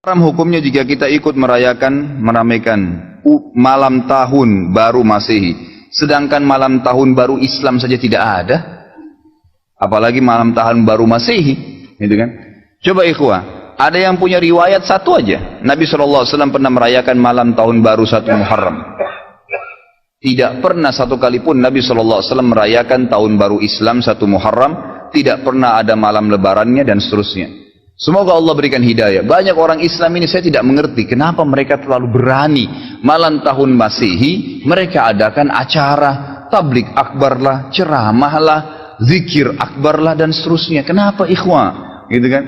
Haram hukumnya jika kita ikut meramaikan malam tahun baru Masehi, sedangkan malam tahun baru Islam saja tidak ada, apalagi malam tahun baru Masehi, gitu kan? Coba ikhwah, ada yang punya riwayat satu aja, Nabi SAW pernah merayakan malam tahun baru 1 Muharram. Tidak pernah satu kali pun Nabi SAW merayakan tahun baru Islam 1 Muharram, tidak pernah ada malam lebarannya dan seterusnya. Semoga Allah berikan hidayah. Banyak orang Islam ini saya tidak mengerti kenapa mereka terlalu berani malam tahun Masehi mereka adakan acara tablik akbar lah, ceramah lah, zikir akbar lah dan seterusnya. Kenapa ikhwah? Gitu kan?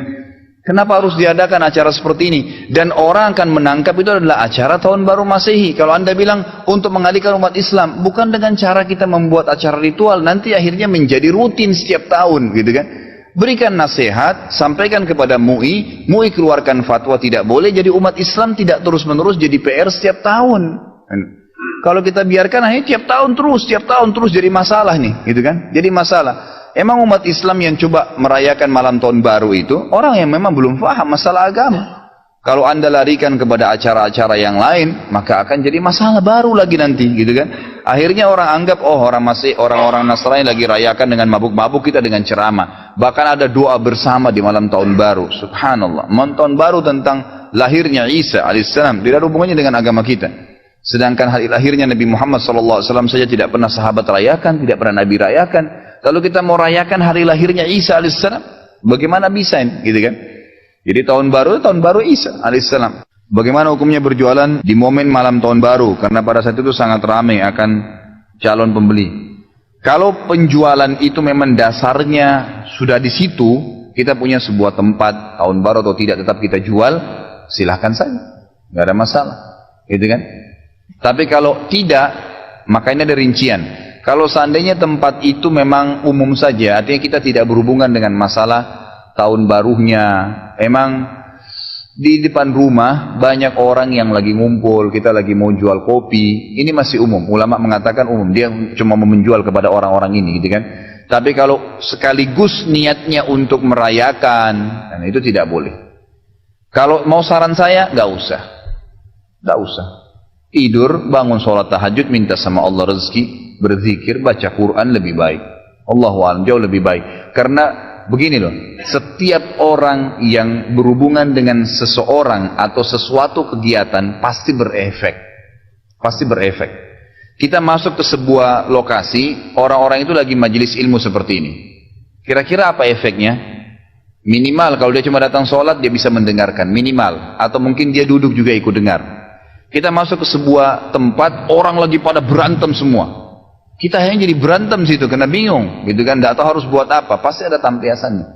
Kenapa harus diadakan acara seperti ini? Dan orang akan menangkap itu adalah acara tahun baru Masehi. Kalau Anda bilang untuk mengalihkan umat Islam, bukan dengan cara kita membuat acara ritual, nanti akhirnya menjadi rutin setiap tahun, gitu kan? Berikan nasihat, sampaikan kepada MUI keluarkan fatwa tidak boleh, jadi umat Islam tidak terus-menerus jadi PR setiap tahun. Kalau kita biarkan akhirnya tiap tahun terus jadi masalah nih, gitu kan? Jadi masalah. Emang umat Islam yang coba merayakan malam tahun baru itu orang yang memang belum paham masalah agama. Kalau Anda larikan kepada acara-acara yang lain, maka akan jadi masalah baru lagi nanti, gitu kan? Akhirnya orang anggap, oh orang-orang Nasrani lagi rayakan dengan mabuk-mabuk, kita dengan ceramah. Bahkan ada doa bersama di malam tahun baru. Subhanallah. Malam tahun baru tentang lahirnya Isa alaihissalam tidak ada hubungannya dengan agama kita. Sedangkan hari lahirnya Nabi Muhammad SAW saja tidak pernah sahabat rayakan, tidak pernah Nabi rayakan. Lalu kita mau rayakan hari lahirnya Isa alaihissalam, bagaimana bisa ini, gitu kan? Jadi tahun baru Isa alaihissalam. Bagaimana hukumnya berjualan di momen malam tahun baru? Karena pada saat itu sangat ramai akan calon pembeli. Kalau penjualan itu memang dasarnya sudah di situ, kita punya sebuah tempat tahun baru atau tidak tetap kita jual, silahkan saja, nggak ada masalah, gitu kan? Tapi kalau tidak, maka ini ada rincian. Kalau seandainya tempat itu memang umum saja, artinya kita tidak berhubungan dengan masalah tahun barunya, emang di depan rumah banyak orang yang lagi ngumpul, kita lagi mau jual kopi, ini masih umum. Ulama mengatakan umum, dia cuma mau menjual kepada orang-orang ini, gitu kan? Tapi kalau sekaligus niatnya untuk merayakan, dan itu tidak boleh. Kalau mau saran saya, nggak usah. Tidur, bangun sholat tahajud, minta sama Allah rezeki, berzikir, baca Quran lebih baik. Allahu a'lam, jauh lebih baik. Karena begini loh, setiap orang yang berhubungan dengan seseorang atau sesuatu kegiatan pasti berefek. Kita masuk ke sebuah lokasi, orang-orang itu lagi majelis ilmu seperti ini. Kira-kira apa efeknya? Minimal kalau dia cuma datang sholat dia bisa mendengarkan, minimal. Atau mungkin dia duduk juga ikut dengar. Kita masuk ke sebuah tempat, orang lagi pada berantem semua. Kita hanya jadi berantem situ, karena bingung, gitu kan? Tidak tahu harus buat apa, pasti ada tampiasannya.